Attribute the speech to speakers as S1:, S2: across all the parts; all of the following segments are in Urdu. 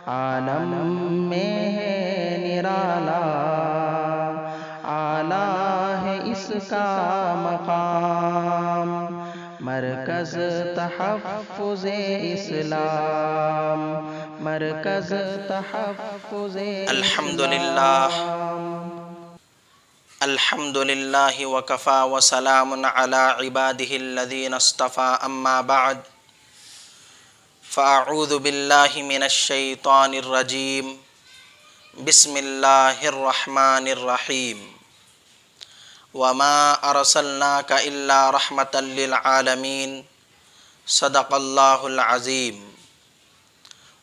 S1: عالم میں ہے نرالا، اعلیٰ ہے اس کا مقام، مرکز تحفظ اسلام، مرکز تحفظ
S2: الحمد للہ وکفا وسلام علی عبادہ الذین اصطفى، اما بعد فاعوذ باللہ من الشیطان الرجیم، بسم اللہ الرحمن الرحیم، وما ارسلناک الا رحمۃ للعالمین، صدق اللہ العظیم۔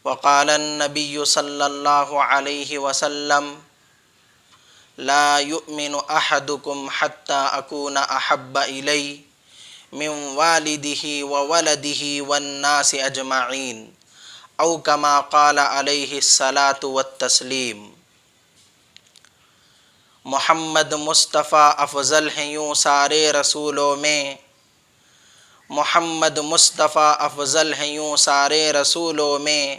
S2: وقال النبی صلی اللہ علیہ وسلم، لا یؤمن احدکم حتی اکون احب الی من والدہ وولدہ والناس اجمعین، او کما قال علیہ الصلاۃ والتسلیم۔ محمد مصطفیٰ افضل ہیں یوں سارے رسولوں میں، محمد مصطفیٰ افضل ہیں یوں سارے رسولوں میں،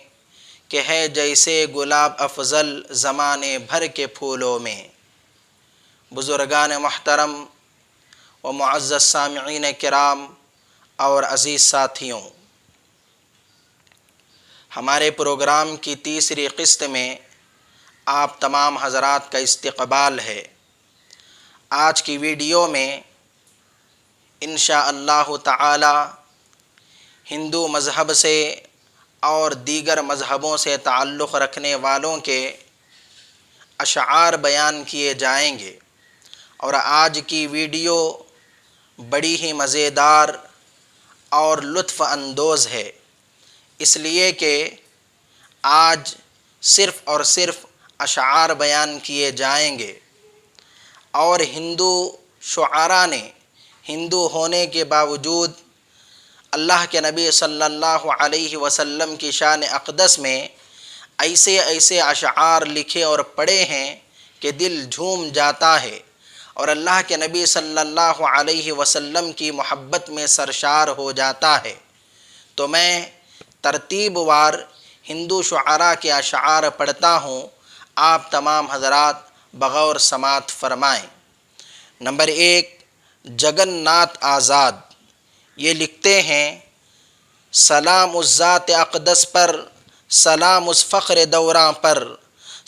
S2: کہ ہے جیسے گلاب افضل زمانے بھر کے پھولوں میں۔ بزرگان محترم و معزز سامعین کرام اور عزیز ساتھیوں، ہمارے پروگرام کی تیسری قسط میں آپ تمام حضرات کا استقبال ہے۔ آج کی ویڈیو میں انشاءاللہ تعالی ہندو مذہب سے اور دیگر مذہبوں سے تعلق رکھنے والوں کے اشعار بیان کیے جائیں گے، اور آج کی ویڈیو بڑی ہی مزیدار اور لطف اندوز ہے، اس لیے کہ آج صرف اور صرف اشعار بیان کیے جائیں گے، اور ہندو شعراء نے ہندو ہونے کے باوجود اللہ کے نبی صلی اللہ علیہ وسلم کی شان اقدس میں ایسے ایسے اشعار لکھے اور پڑھے ہیں کہ دل جھوم جاتا ہے، اور اللہ کے نبی صلی اللہ علیہ وسلم کی محبت میں سرشار ہو جاتا ہے۔ تو میں ترتیب وار ہندو شعراء کے اشعار پڑھتا ہوں، آپ تمام حضرات بغور سماعت فرمائیں۔ نمبر 1، جگن ناتھ آزاد، یہ لکھتے ہیں، سلام اس ذات اقدس پر، سلام اس فخر دوراں پر،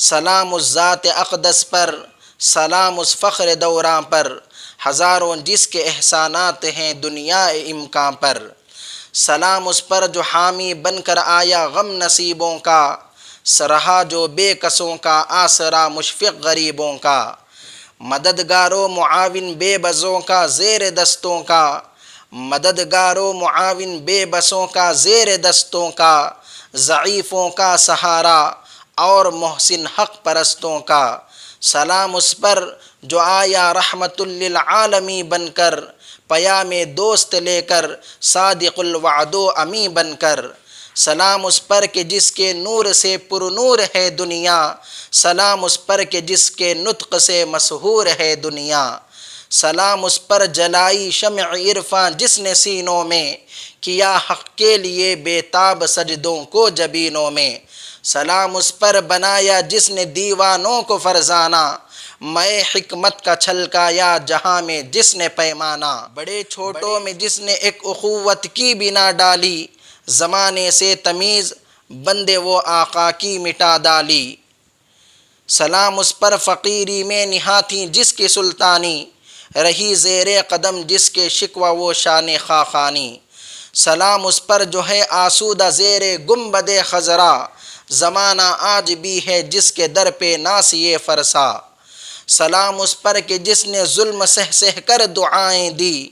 S2: سلام اس ذات اقدس پر، سلام اس فخر دوراں پر، ہزاروں جس کے احسانات ہیں دنیا امکان پر، سلام اس پر جو حامی بن کر آیا غم نصیبوں کا، رہا جو بے کسوں کا آسرا مشفق غریبوں کا، مددگار و معاون بے بسوں کا زیر دستوں کا، مددگار و معاون بے بسوں کا زیر دستوں کا، ضعیفوں کا سہارا اور محسن حق پرستوں کا، سلام اس پر جو آیا رحمت للعالمین بن کر، پیام دوست لے کر صادق الوعد و امی بن کر، سلام اس پر کہ جس کے نور سے پر نور ہے دنیا، سلام اس پر کہ جس کے نطق سے مسحور ہے دنیا، سلام اس پر جلائی شمع عرفاں جس نے سینوں میں، کیا حق کے لیے بے تاب سجدوں کو جبینوں میں، سلام اس پر بنایا جس نے دیوانوں کو فرزانہ، میں حکمت کا چھلکایا جہاں میں جس نے پیمانہ، بڑے چھوٹوں میں جس نے ایک اخوت کی بنا ڈالی، زمانے سے تمیز بندے وہ آقا کی مٹا ڈالی، سلام اس پر فقیری میں نہاتھی جس کی سلطانی، رہی زیر قدم جس کے شکوہ وہ شان خاقانی، سلام اس پر جو ہے آسودہ زیر گنبد خضرا، زمانہ آج بھی ہے جس کے در پہ ناسیے فرسا، سلام اس پر کہ جس نے ظلم سہ سہ کر دعائیں دی،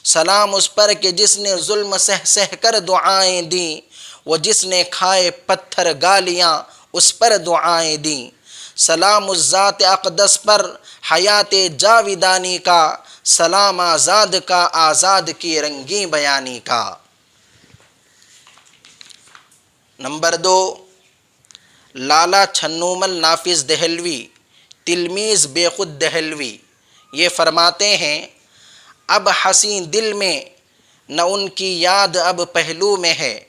S2: سلام اس پر کہ جس نے ظلم سہ سہ کر دعائیں دیں، وہ جس نے کھائے پتھر گالیاں اس پر دعائیں دیں، سلام اس ذات اقدس پر حیات جاویدانی کا، سلام آزاد کا آزاد کی رنگیں بیانی کا۔ نمبر 2، لالا چھنومل نافذ دہلوی، تلمیذ بے خود دہلوی، یہ فرماتے ہیں، اب حسین دل میں نہ ان کی یاد اب پہلو میں ہے،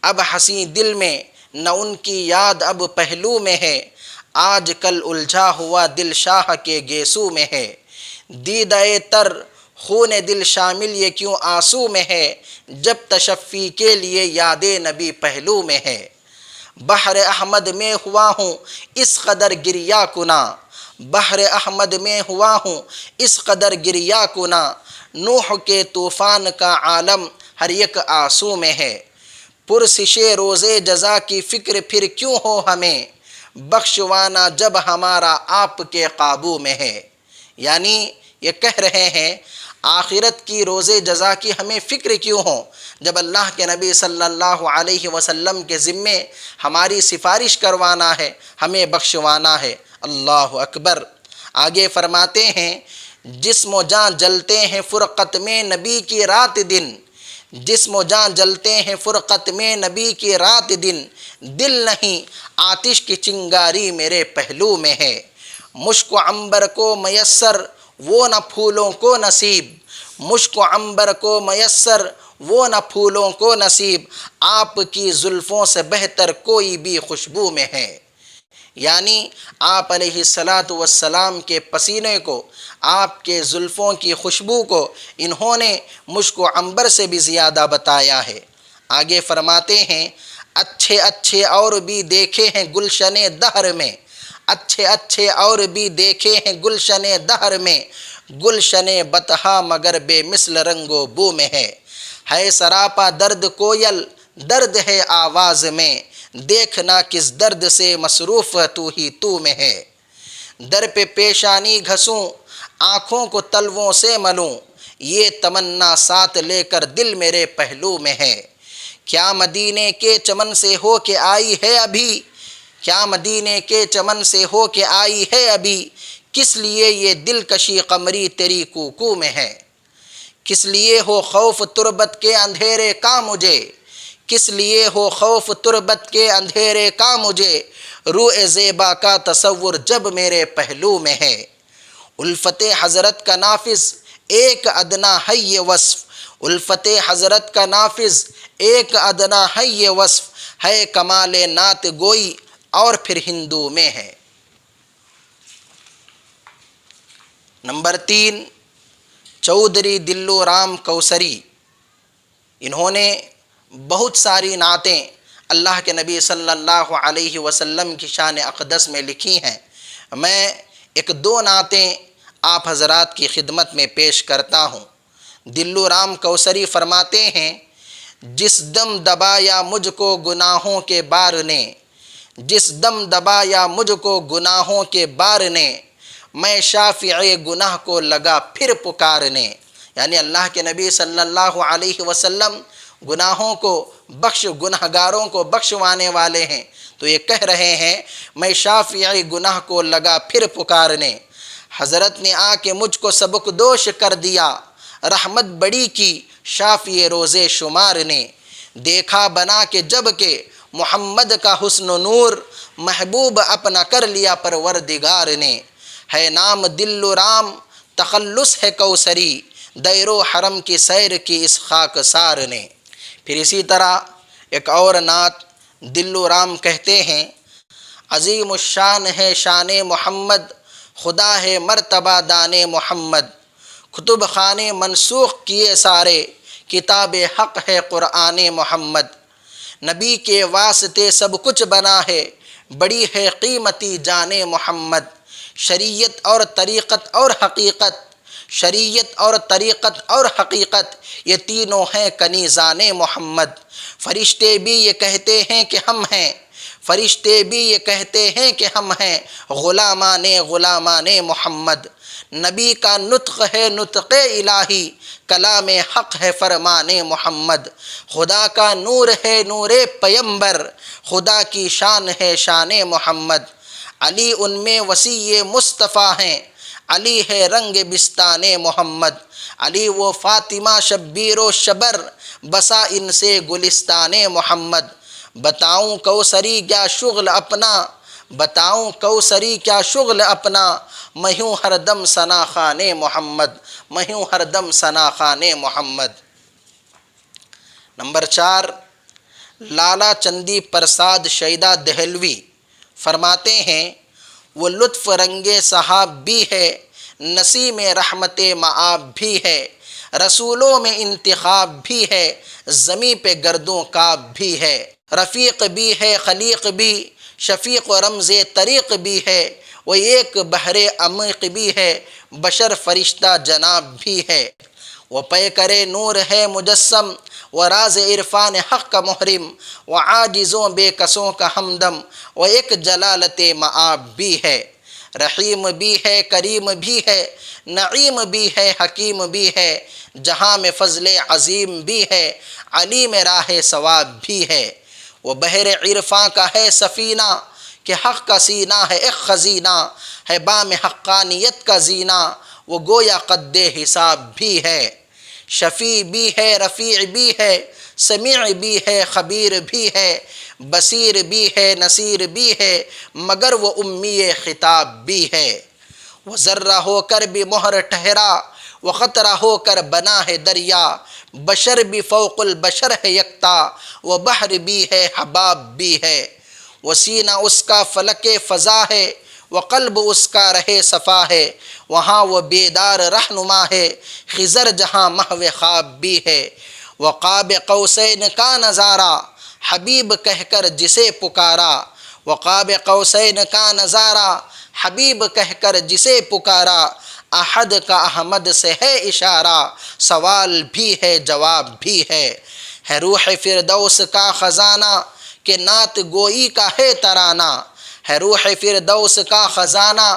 S2: اب حسین دل میں نہ ان کی یاد اب پہلو میں ہے، آج کل الجھا ہوا دل شاہ کے گیسو میں ہے، دیدہ تر خون دل شامل یہ کیوں آنسو میں ہے، جب تشفی کے لیے یاد نبی پہلو میں ہے۔ بحر احمد میں ہوا ہوں اس قدر گریا کنا، بحر احمد میں ہوا ہوں اس قدر گریا کنا، نوح کے طوفان کا عالم ہر یک آنسو میں ہے، پرسش روز جزا کی فکر پھر کیوں ہو ہمیں، بخشوانا جب ہمارا آپ کے قابو میں ہے۔ یعنی یہ کہہ رہے ہیں آخرت کی روز جزا کی ہمیں فکر کیوں ہو، جب اللہ کے نبی صلی اللہ علیہ وسلم کے ذمے ہماری سفارش کروانا ہے، ہمیں بخشوانا ہے۔ اللہ اکبر۔ آگے فرماتے ہیں جسم و جان جلتے ہیں فرقت میں نبی کی رات دن، جسم و جان جلتے ہیں فرقت میں نبی کی رات دن، دل نہیں آتش کی چنگاری میرے پہلو میں ہے، مشک و عنبر کو میسر وہ نہ پھولوں کو نصیب، مشک و عنبر کو میسر وہ نہ پھولوں کو نصیب، آپ کی زلفوں سے بہتر کوئی بھی خوشبو میں ہے۔ یعنی آپ علیہ السلام کے پسینے کو، آپ کے زلفوں کی خوشبو کو انہوں نے مشک و عنبر سے بھی زیادہ بتایا ہے۔ آگے فرماتے ہیں اچھے اچھے اور بھی دیکھے ہیں گلشن دہر میں، اچھے اچھے اور بھی دیکھے ہیں گلشن دہر میں، گلشن بطحا مگر بے مثل رنگ و بو میں ہے سراپا درد کوئل درد ہے آواز میں، دیکھنا کس درد سے مصروف تو ہی تو میں ہے، در پہ پیشانی گھسوں آنکھوں کو تلووں سے ملوں، یہ تمنا ساتھ لے کر دل میرے پہلو میں ہے، کیا مدینے کے چمن سے ہو کے آئی ہے ابھی، کیا مدینے کے چمن سے ہو کے آئی ہے ابھی، کس لیے یہ دلکشی قمری تیری کوکو میں ہے، کس لیے ہو خوف تربت کے اندھیرے کا مجھے، کس لیے ہو خوف تربت کے اندھیرے کا مجھے، روح زیبا کا تصور جب میرے پہلو میں ہے، الفت حضرت کا نافذ ایک ادنا ہے یہ وصف، الفت حضرت کا نافذ ایک ادنا ہے یہ وصف، ہے کمال نعت گوئی اور پھر ہندو میں ہے۔ نمبر 3، چودھری دلو رام کوثری، انہوں نے بہت ساری نعتیں اللہ کے نبی صلی اللہ علیہ وسلم کی شان اقدس میں لکھی ہیں۔ میں ایک دو نعتیں آپ حضرات کی خدمت میں پیش کرتا ہوں۔ دلو رام کوثری فرماتے ہیں جس دم دبایا مجھ کو گناہوں کے بار نے، جس دم دبایا مجھ کو گناہوں کے بار نے، میں شافع گناہ کو لگا پھر پکارنے۔ یعنی اللہ کے نبی صلی اللہ علیہ وسلم گناہوں کو گنہگاروں کو بخشوانے والے ہیں، تو یہ کہہ رہے ہیں میں شافع گناہ کو لگا پھر پکارنے، حضرت نے آ کے مجھ کو سبک دوش کر دیا، رحمت بڑی کی شافع روز شمار نے، دیکھا بنا کے جب کہ محمد کا حسن و نور، محبوب اپنا کر لیا پروردگار نے، ہے نام دل و رام تخلص ہے کوثری، دیر و حرم کی سیر کی اس خاک سار نے۔ پھر اسی طرح ایک اور نعت دل و رام کہتے ہیں عظیم الشان ہے شان محمد، خدا ہے مرتبہ دان محمد، کتب خانے منسوخ کیے سارے، کتاب حق ہے قرآن محمد، نبی کے واسطے سب کچھ بنا ہے، بڑی ہے قیمتی جان محمد، شریعت اور طریقت اور حقیقت، شریعت اور طریقت اور حقیقت یہ تینوں ہیں کنیزان محمد، فرشتے بھی یہ کہتے ہیں کہ ہم ہیں، فرشتے بھی یہ کہتے ہیں کہ ہم ہیں غلامان محمد، نبی کا نطق ہے نطق الہی، کلام حق ہے فرمان محمد، خدا کا نور ہے نور پیمبر، خدا کی شان ہے شان محمد، علی ان میں وسیع مصطفیٰ ہیں، علی ہے رنگ بستان محمد، علی و فاطمہ شبیر و شبر، بسا ان سے گلستان محمد، بتاؤں کوثری کیا شغل اپنا، بتاؤں کوثری کیا شغل اپنا، میں ہوں ہر دم ثنا خوان محمد، میں ہوں ہر دم ثنا خوان محمد۔ نمبر 4، لالا چندی پرساد شیدہ دہلوی فرماتے ہیں وہ لطف رنگ صحاب بھی ہے، نسیم رحمت معاب بھی ہے، رسولوں میں انتخاب بھی ہے، زمیں پہ گردوں کاب بھی ہے، رفیق بھی ہے خلیق بھی، شفیق و رمز طریق بھی ہے، وہ ایک بحر عمیق بھی ہے، بشر فرشتہ جناب بھی ہے، وہ پیکر نور ہے مجسم، وہ راز عرفان حق کا محرم، وہ عاجزوں بے کسوں کا ہمدم، وہ ایک جلالت معاب بھی ہے، رحیم بھی ہے کریم بھی ہے، نعیم بھی ہے حکیم بھی ہے، جہاں میں فضل عظیم بھی ہے، علیم راہ ثواب بھی ہے، وہ بحر عرفاں کا ہے سفینہ کہ حق کا سینہ ہے ایک خزینہ، ہے بام حقانیت کا زینہ، وہ گویا قد حساب بھی ہے، شفیع بھی ہے رفیع بھی ہے، سمیع بھی ہے خبیر بھی ہے، بصیر بھی ہے نصیر بھی ہے، مگر وہ امی خطاب بھی ہے، وہ ذرہ ہو کر بھی مہر ٹھہرا، وہ قطرہ ہو کر بنا ہے دریا، بشر بھی فوق البشر ہے یکتا، وہ بحر بھی ہے حباب بھی ہے، وہ سینہ اس کا فلک فضا ہے، وہ قلب اس کا رہے صفا ہے، وہاں وہ بیدار رہنما ہے، خضر جہاں محو خواب بھی ہے، وہ قاب قوسین کا نظارہ حبیب کہہ کر جسے پکارا، وہ قاب قوسین کا نظارہ حبیب کہہ کر جسے پکارا، احد کا احمد سے ہے اشارہ، سوال بھی ہے جواب بھی ہے روح فردوس کا خزانہ کہ نعت گوئی کا ہے ترانہ، ہے روح فردوس کا خزانہ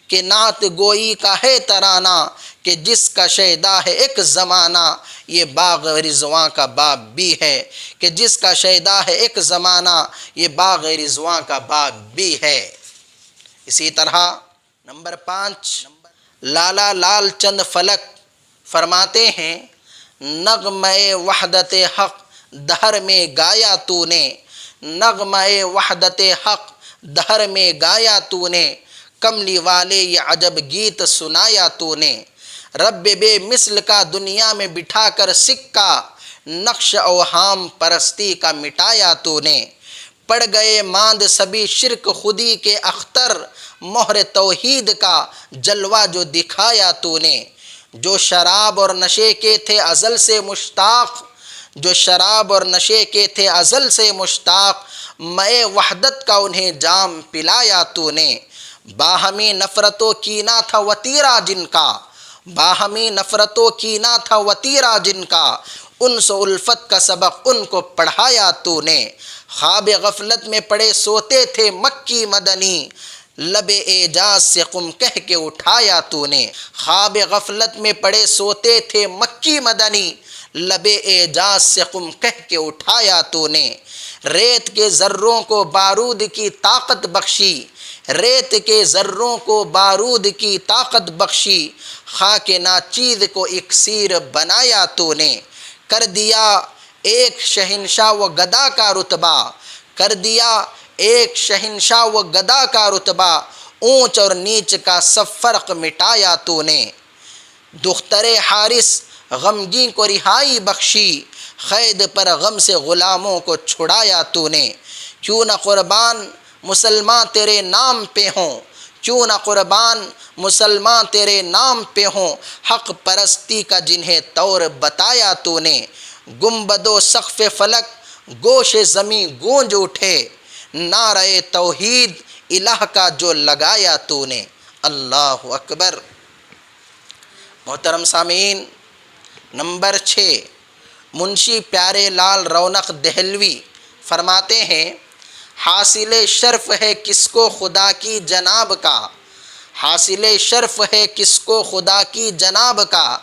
S2: کہ نعت گوئی کا ہے ترانہ، کہ جس کا شیدا ہے ایک زمانہ یہ باغ رضواں کا باب بھی ہے، کہ جس کا شیدا ہے ایک زمانہ یہ باغ رضواں کا باب بھی ہے۔ اسی طرح نمبر 5 لالا لال چند فلک فرماتے ہیں نغمہ وحدت حق دہر میں گایا تو نے، نغمہ وحدت حق دہر میں گایا تو نے، کملی والے یہ عجب گیت سنایا تو نے، رب بے مثل کا دنیا میں بٹھا کر سکہ، نقش اوہام پرستی کا مٹایا تو نے، پڑ گئے ماند سبھی شرک خودی کے اختر، مہر توحید کا جلوہ جو دکھایا تو نے، جو شراب اور نشے کے تھے ازل سے مشتاق، جو شراب اور نشے کے تھے ازل سے مشتاق، مے وحدت کا انہیں جام پلایا تو نے، باہمی نفرت و کینہ تھا وتیرہ جن کا، باہمی نفرت و کینہ تھا وتیرہ جن کا، انس و الفت کا سبق ان کو پڑھایا تو نے، خواب غفلت میں پڑے سوتے تھے مکی مدنی، لب اعجاز سے قم کہہ کے اٹھایا تو نے، خواب غفلت میں پڑے سوتے تھے مکی مدنی، لب اعجاز سے قم کہہ کے اٹھایا تو نے، ریت کے ذروں کو بارود کی طاقت بخشی، ریت کے ذروں کو بارود کی طاقت بخشی، خاک ناچیز کو اکسیر بنایا تو نے، کر دیا ایک شہنشاہ و گدا کا رتبہ، کر دیا ایک شہنشاہ و گدا کا رتبہ، اونچ اور نیچ کا سب فرق مٹایا تو نے، دختر حارث غمگین کو رہائی بخشی، قید پر غم سے غلاموں کو چھڑایا تو نے، کیوں نہ قربان مسلمان تیرے نام پہ ہوں، کیوں نہ قربان مسلمان تیرے نام پہ ہوں، حق پرستی کا جنہیں طور بتایا تو نے، گنبد و سقف فلک گوش زمیں گونج اٹھے، نعرہ توحید الہ کا جو لگایا تو نے، اللہ اکبر۔ محترم سامعین، نمبر 6 منشی پیارے لال رونق دہلوی فرماتے ہیں حاصل شرف ہے کس کو خدا کی جناب کا، حاصل شرف ہے کس کو خدا کی جناب کا،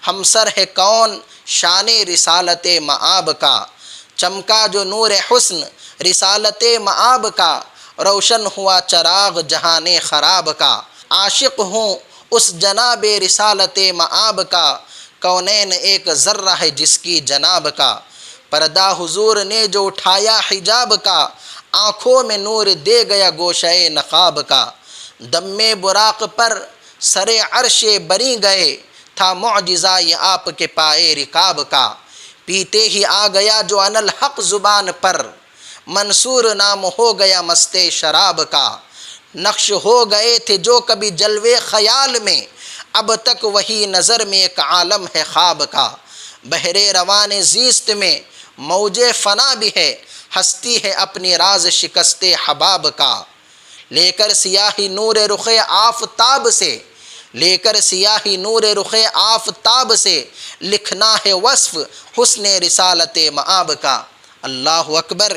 S2: ہمسر ہے کون شان رسالت معاب کا، چمکا جو نور حسن رسالت معاب کا، روشن ہوا چراغ جہان خراب کا، عاشق ہوں اس جناب رسالت معاب کا، کونین ایک ذرہ ہے جس کی جناب کا، پردہ حضور نے جو اٹھایا حجاب کا، آنکھوں میں نور دے گیا گوشہ نقاب کا، دم براق پر سر عرش بری گئے، تھا معجزہ یہ آپ کے پائے رکاب کا، پیتے ہی آ گیا جو انالحق زبان پر، منصور نام ہو گیا مست شراب کا۔ نقش ہو گئے تھے جو کبھی جلوے خیال میں، اب تک وہی نظر میں ایک عالم ہے خواب کا۔ بحر روان زیست میں موج فنا بھی ہے، ہستی ہے اپنی راز شکست حباب کا۔ لے کر سیاہی نور رخ آفتاب سے، لے کر سیاہی نور رخ آفتاب سے، لکھنا ہے وصف حسن رسالت مآب کا۔ اللہ اکبر،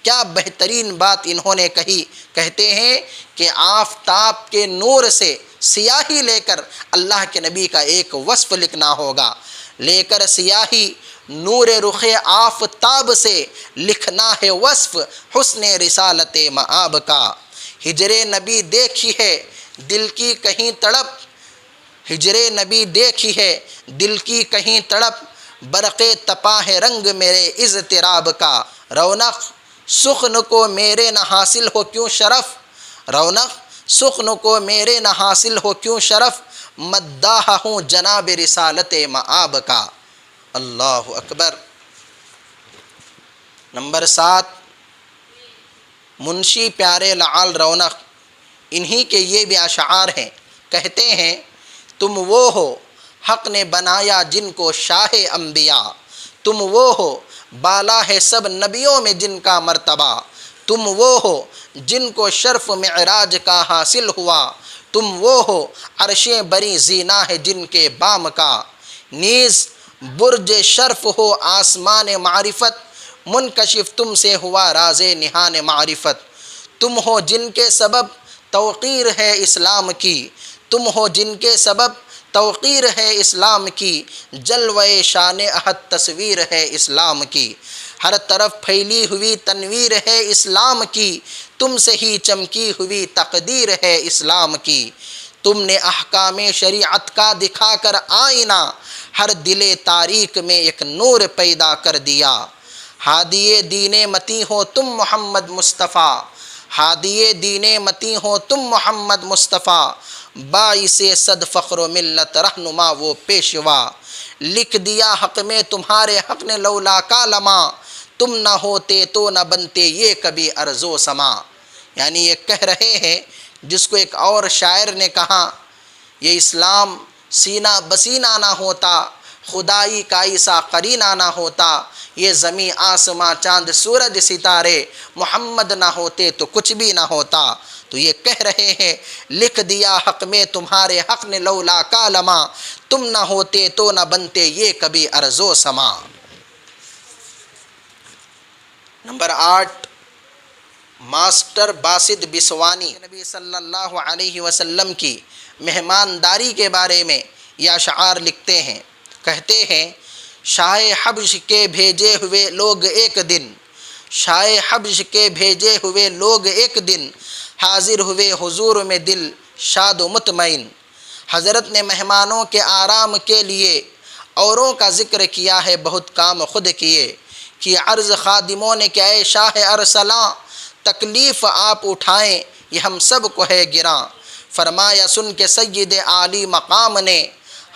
S2: کیا بہترین بات انہوں نے کہی۔ کہتے ہیں کہ آفتاب کے نور سے سیاہی لے کر اللہ کے نبی کا ایک وصف لکھنا ہوگا۔ لے کر سیاہی نور رخ آفتاب سے، لکھنا ہے وصف حسن رسالت مآب کا۔ ہجر نبی دیکھی ہے دل کی کہیں تڑپ، ہجر نبی دیکھی ہے دل کی کہیں تڑپ، برق تپا ہے رنگ میرے اضطراب کا۔ رونق سخن کو میرے نہ حاصل ہو کیوں شرف، رونق سخن کو میرے نہ حاصل ہو کیوں شرف، مداح ہوں جناب رسالت مآب کا۔ اللہ اکبر۔ نمبر 7، منشی پیارے لعل رونق، انہی کے یہ بھی اشعار ہیں۔ کہتے ہیں تم وہ ہو حق نے بنایا جن کو شاہ انبیاء، تم وہ ہو بالا ہے سب نبیوں میں جن کا مرتبہ، تم وہ ہو جن کو شرف معراج کا حاصل ہوا، تم وہ ہو عرشیں بری زینا ہے جن کے بام کا، نیز برج شرف ہو آسمان معرفت، منکشف تم سے ہوا راز نہان معرفت، تم ہو جن کے سبب توقیر ہے اسلام کی، تم ہو جن کے سبب توقیر ہے اسلام کی، جلوہ شان احد تصویر ہے اسلام کی، ہر طرف پھیلی ہوئی تنویر ہے اسلام کی، تم سے ہی چمکی ہوئی تقدیر ہے اسلام کی، تم نے احکام شریعت کا دکھا کر آئینہ، ہر دل تاریک میں ایک نور پیدا کر دیا، ہادی دین متی ہو تم محمد مصطفیٰ، ہادی دین متی ہو تم محمد مصطفیٰ، باعث صد فخر و ملت رہنما وہ پیشوا، لکھ دیا حق میں تمہارے حق نے لولا کا لمحہ، تم نہ ہوتے تو نہ بنتے یہ کبھی ارض و سما۔ یعنی یہ کہہ رہے ہیں جس کو ایک اور شاعر نے کہا، یہ اسلام سینہ بسینہ نہ ہوتا، خدائی کا ایسا قرینہ نہ ہوتا، یہ زمیں آسماں چاند سورج ستارے محمد نہ ہوتے تو کچھ بھی نہ ہوتا۔ تو یہ کہہ رہے ہیں لکھ دیا حق میں تمہارے حق نے لولا کا لمحہ، تم نہ ہوتے تو نہ بنتے یہ کبھی ارض و سما۔ نمبر 8، ماسٹر باسط بسوانی نبی صلی اللہ علیہ وسلم کی مہمانداری کے بارے میں یہ اشعار لکھتے ہیں۔ کہتے ہیں شاہ حبش کے بھیجے ہوئے لوگ ایک دن، شاہ حبش کے بھیجے ہوئے لوگ ایک دن، حاضر ہوئے حضور میں دل شاد و مطمئن، حضرت نے مہمانوں کے آرام کے لیے اوروں کا ذکر کیا ہے، بہت کام خود کیے، کہ عرض خادموں نے کہ اے شاہ ارسلاں، تکلیف آپ اٹھائیں یہ ہم سب کو ہے گراں، فرمایا سن کے سید عالی مقام نے،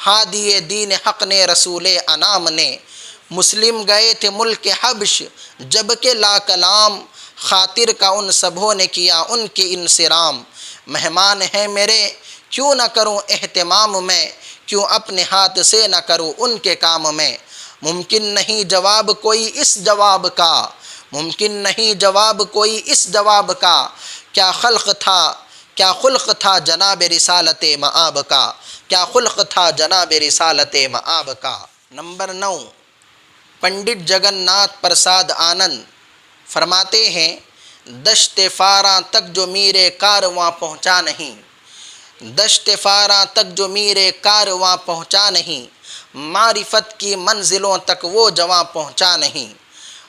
S2: ہادی دین حق نے رسول انام نے، مسلم گئے تھے ملک حبش جب کہ لا کلام، خاطر کا ان سبھوں نے کیا ان کے انصرام، مہمان ہیں میرے کیوں نہ کروں اہتمام میں، کیوں اپنے ہاتھ سے نہ کروں ان کے کام میں، ممکن نہیں جواب کوئی اس جواب کا، ممکن نہیں جواب کوئی اس جواب کا، کیا خلق تھا کیا خلق تھا جناب رسالت مآب کا، کیا خلق تھا جناب رسالت مآب کا۔ نمبر 9، پنڈت جگن ناتھ پرساد آنند فرماتے ہیں دشت فاراں تک جو میرے کارواں پہنچا نہیں، دشت فاراں تک جو میرے کارواں پہنچا نہیں، معرفت کی منزلوں تک وہ جواں پہنچا نہیں،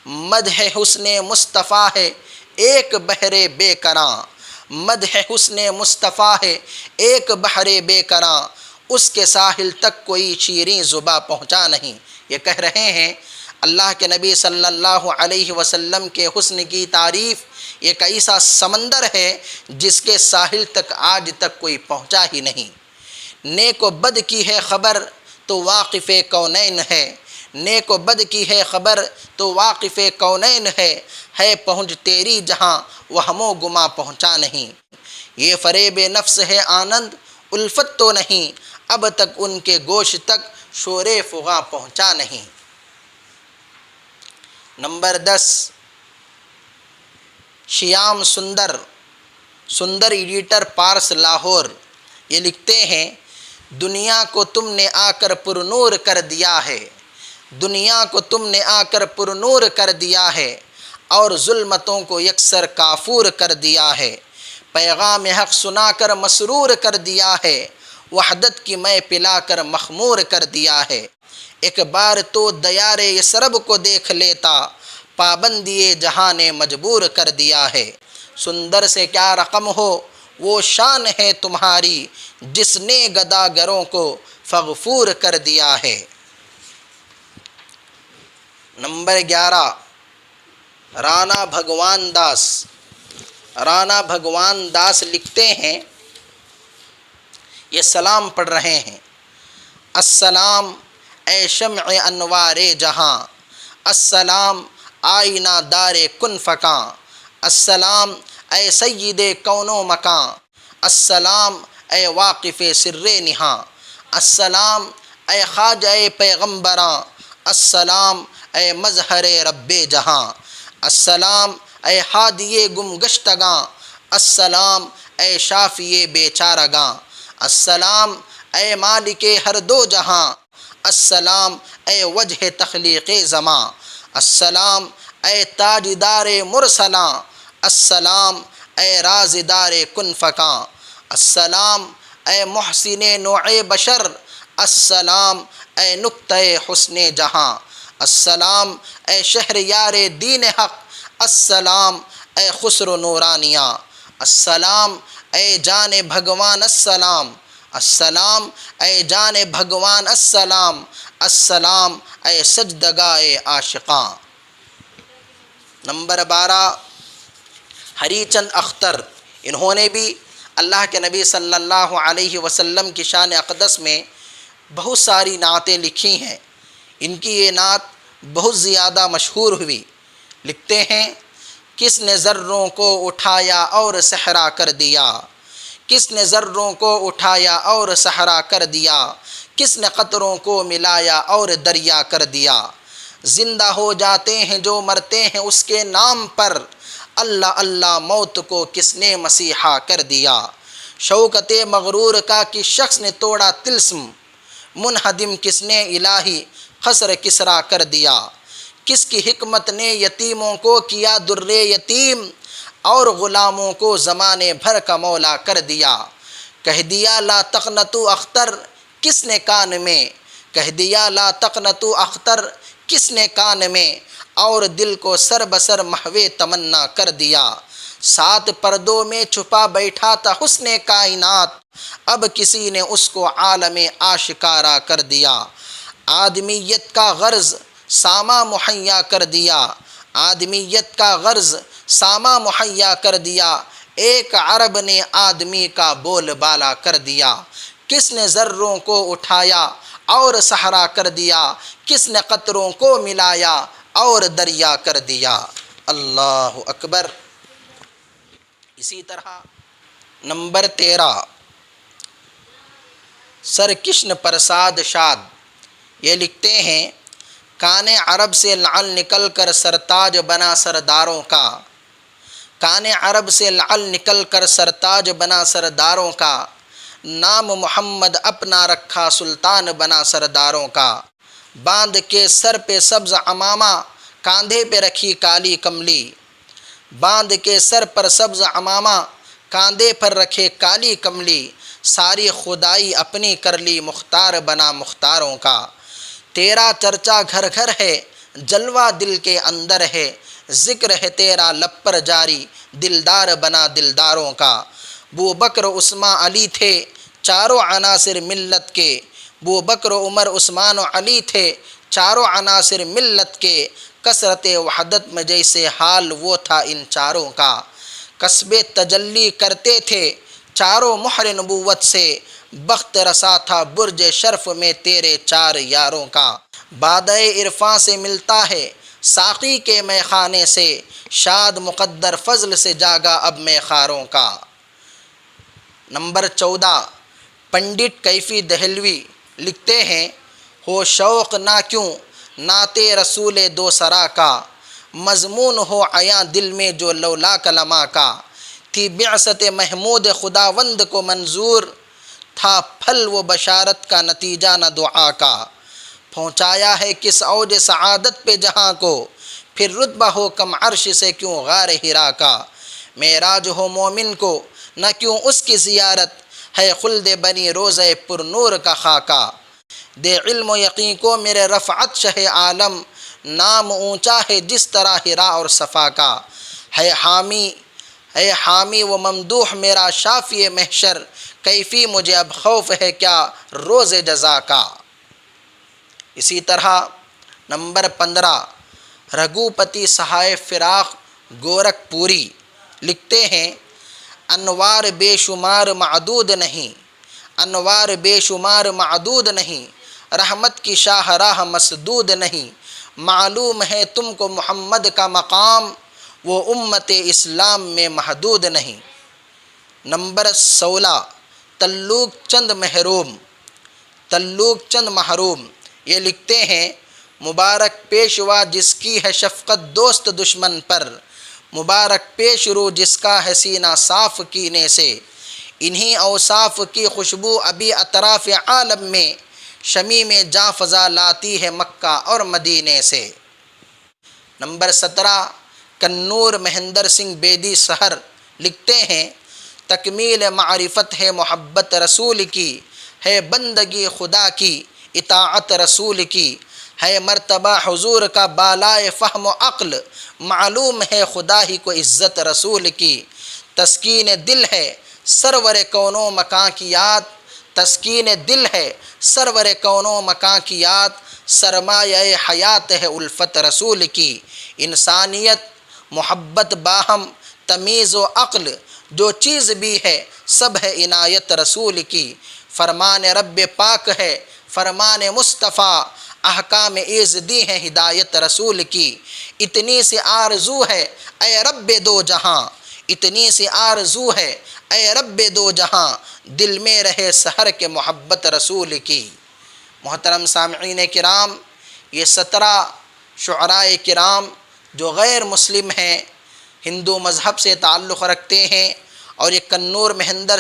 S2: مدح حسن مصطفیٰ ہے ایک بحر بے کراں، مدح حسن مصطفیٰ ہے ایک بحر بے کراں، اس کے ساحل تک کوئی شیریں زباں پہنچا نہیں۔ یہ کہہ رہے ہیں اللہ کے نبی صلی اللہ علیہ وسلم کے حسن کی تعریف ایک ایسا سمندر ہے جس کے ساحل تک آج تک کوئی پہنچا ہی نہیں۔ نیک و بد کی ہے خبر تو واقف کونین ہے، نیک و بد کی ہے خبر تو واقف کونین ہے پہنچ تیری جہاں وہ ہم و گما پہنچا نہیں۔ یہ فریب نفس ہے آنند الفت تو نہیں، اب تک ان کے گوش تک شور فغاں پہنچا نہیں۔ نمبر 10، شیام سندر ایڈیٹر پارس لاہور، یہ لکھتے ہیں دنیا کو تم نے آ کر پر نور کر دیا ہے، دنیا کو تم نے آ کر پر نور کر دیا ہے اور ظلمتوں کو یکسر کافور کر دیا ہے، پیغام حق سنا کر مسرور کر دیا ہے، وحدت کی میں پلا کر مخمور کر دیا ہے۔ ایک بار تو دیار یثرب کو دیکھ لیتا، پابندی جہاں نے مجبور کر دیا ہے۔ سندر سے کیا رقم ہو وہ شان ہے تمہاری، جس نے گداگروں کو مغفور کر دیا ہے۔ نمبر 11، رانا بھگوان داس لکھتے ہیں، یہ سلام پڑھ رہے ہیں، السلام اے شمع انوار جہاں، السلام آئینہ دار کن فکاں، السلام اے سید کون و مکاں، السلام اے واقف سر نہاں، السلام اے خواجہ پیغمبراں، السلام اے مظہر رب جہاں، السلام اے ہادی گم گشتگاں، السلام اے شافی بیچارگاں، السلام اے مالک ہر دو جہاں، السلام اے وجہ تخلیق زماں، السلام اے تاجدار مرسلاں، السلام اے رازدار کن فکاں، السلام اے محسن نوع بشر، السلام اے نقطہ حسن جہاں، السلام اے شہریار دین حق، السلام اے خسرو نورانیاں، السلام اے جان بھگوان السلام، السلام اے جان بھگوان السلام، السلام اے سجدگائے عاشقاں۔ نمبر 12، ہری چند اختر، انہوں نے بھی اللہ کے نبی صلی اللہ علیہ وسلم کی شان اقدس میں بہت ساری نعتیں لکھی ہیں، ان کی یہ نعت بہت زیادہ مشہور ہوئی۔ لکھتے ہیں کس نے ذروں کو اٹھایا اور صحرا کر دیا، کس نے ذروں کو اٹھایا اور صحرا کر دیا، کس نے قطروں کو ملایا اور دریا کر دیا، زندہ ہو جاتے ہیں جو مرتے ہیں اس کے نام پر، اللہ اللہ موت کو کس نے مسیحا کر دیا، شوکت مغرور کا کس شخص نے توڑا طلسم، منہدم کس نے الہی خسر کسرا کر دیا، کس کی حکمت نے یتیموں کو کیا در یتیم اور غلاموں کو زمانے بھر کا مولا کر دیا، کہہ دیا لا تقنطوا اختر کس نے کان میں، کہہ دیا لا تقنطوا اختر کس نے کان میں، اور دل کو سر بسر محو تمنا کر دیا، 7 پردوں میں چھپا بیٹھا تھا حسن کائنات، اب کسی نے اس کو عالم آشکارا کر دیا، آدمیت کا غرض ساما مہیا کر دیا، آدمیت کا غرض ساما مہیا کر دیا، ایک عرب نے آدمی کا بول بالا کر دیا، کس نے ذروں کو اٹھایا اور صحرا کر دیا، کس نے قطروں کو ملایا اور دریا کر دیا۔ اللہ اکبر۔ اسی طرح نمبر 13، سر کشن پرساد شاد، یہ لکھتے ہیں کان عرب سے لعل نکل کر سرتاج بنا سرداروں کا، کان عرب سے لعل نکل کر سرتاج بنا سرداروں کا، نام محمد اپنا رکھا سلطان بنا سرداروں کا، باندھ کے سر پہ سبز عمامہ کاندھے پہ رکھی کالی کملی، باندھ کے سر پر سبز عمامہ کاندھے پر رکھے کالی کملی، ساری خدائی اپنی کر لی مختار بنا مختاروں کا، تیرا چرچا گھر گھر ہے جلوہ دل کے اندر ہے، ذکر ہے تیرا لب پر جاری دلدار بنا دلداروں کا، بو بکر عثمان علی تھے چاروں عناصر ملت کے، بو بکر عمر عثمان و علی تھے چاروں عناصر ملت کے، کثرت وحدت میں جیسے حال وہ تھا ان چاروں کا، کسب تجلی کرتے تھے چاروں مہر نبوت سے، بخت رسا تھا برج شرف میں تیرے 4 یاروں کا، بادئ عرفاں سے ملتا ہے ساقی کے مے خانے سے، شاد مقدر فضل سے جاگا اب مے خاروں کا۔ نمبر 14، پنڈت کیفی دہلوی لکھتے ہیں، ہو شوق نہ کیوں نعت رسول دو سرا کا، مضمون ہو عیاں دل میں جو لولا کلمہ کا، تھی بعثت محمود خداوند کو منظور، تھا پھل وہ بشارت کا نتیجہ نہ دعا کا، پہنچایا ہے کس اوج سعادت پہ جہاں کو، پھر رتبہ ہو کم عرش سے کیوں غار حرا کا، معراج ہو مومن کو نہ کیوں اس کی زیارت، ہے خلد بنی روزہ پر نور کا خاکہ، دے علم و یقین کو میرے رفعت شہ عالم، نام اونچا ہے جس طرح حرا اور صفا کا، ہے حامی و ممدوح میرا شافی محشر، کیفی مجھے اب خوف ہے کیا روز جزا کا۔ اسی طرح نمبر 15، رگھوپتی سہائے فراق گورکھ پوری لکھتے ہیں، انوار بے شمار معدود نہیں، انوار بے شمار معدود نہیں، رحمت کی شاہراہ مسدود نہیں، معلوم ہے تم کو محمد کا مقام، وہ امت اسلام میں محدود نہیں۔ نمبر 16، تعلق چند محروم یہ لکھتے ہیں، مبارک پیشوا جس کی ہے شفقت دوست دشمن پر، مبارک پیش رو جس کا ہے سینہ صاف کینے سے، انہی اوصاف کی خوشبو ابھی اطراف عالم میں، شمیم جاں فضا لاتی ہے مکہ اور مدینے سے۔ نمبر 17، کنور مہندر سنگھ بیدی سحر لکھتے ہیں، تکمیل معرفت ہے محبت رسول کی، ہے بندگی خدا کی اطاعت رسول کی، ہے مرتبہ حضور کا بالائے فہم و عقل، معلوم ہے خدا ہی کو عزت رسول کی، تسکین دل ہے سرور کونوں مکاں کی یاد، تسکین دل ہے سرور کونوں مکاں کی یاد، سرمایہ حیات ہے الفت رسول کی، انسانیت محبت باہم تمیز و عقل، جو چیز بھی ہے سب ہے عنایت رسول کی، فرمان رب پاک ہے فرمان مصطفیٰ، احکام ایز دی ہیں ہدایت رسول کی، اتنی سی آرزو ہے اے رب دو جہاں، اتنی سی آرزو ہے اے رب دو جہاں، دل میں رہے سحر کے محبت رسول کی۔ محترم سامعین کرام، یہ 17 شعراء کرام جو غیر مسلم ہیں، ہندو مذہب سے تعلق رکھتے ہیں، اور یہ کنور مہندر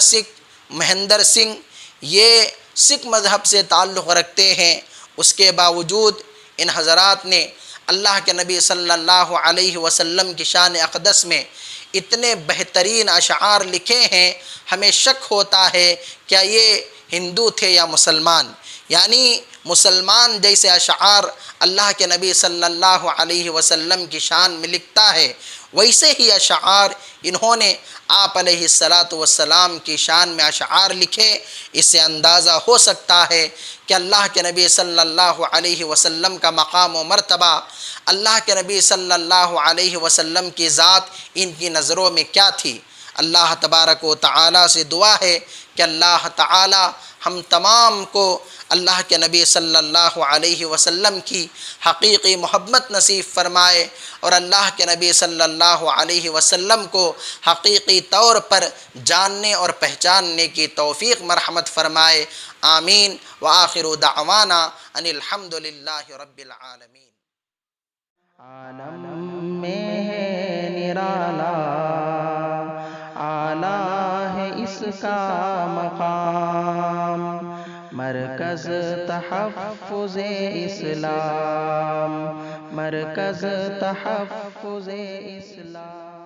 S2: سنگھ یہ سکھ مذہب سے تعلق رکھتے ہیں، اس کے باوجود ان حضرات نے اللہ کے نبی صلی اللہ علیہ وسلم کی شان اقدس میں اتنے بہترین اشعار لکھے ہیں، ہمیں شک ہوتا ہے کیا یہ ہندو تھے یا مسلمان، یعنی مسلمان جیسے اشعار اللہ کے نبی صلی اللہ علیہ وسلم کی شان میں لکھتا ہے، ویسے ہی اشعار انہوں نے آپ علیہ السلام کی شان میں اشعار لکھے۔ اس سے اندازہ ہو سکتا ہے کہ اللہ کے نبی صلی اللہ علیہ وسلم کا مقام و مرتبہ، اللہ کے نبی صلی اللہ علیہ وسلم کی ذات ان کی نظروں میں کیا تھی۔ اللہ تبارک و تعالیٰ سے دعا ہے کہ اللہ تعالیٰ ہم تمام کو اللہ کے نبی صلی اللہ علیہ وسلم کی حقیقی محبت نصیب فرمائے، اور اللہ کے نبی صلی اللہ علیہ وسلم کو حقیقی طور پر جاننے اور پہچاننے کی توفیق مرحمت فرمائے، آمین۔ وآخر دعوانا ان الحمد للہ رب العالمین۔
S1: عالم میں ہے نرالا، اعلیٰ ہے اس کا مقام، مرکز تحفظ اسلام، مرکز تحفظ اسلام۔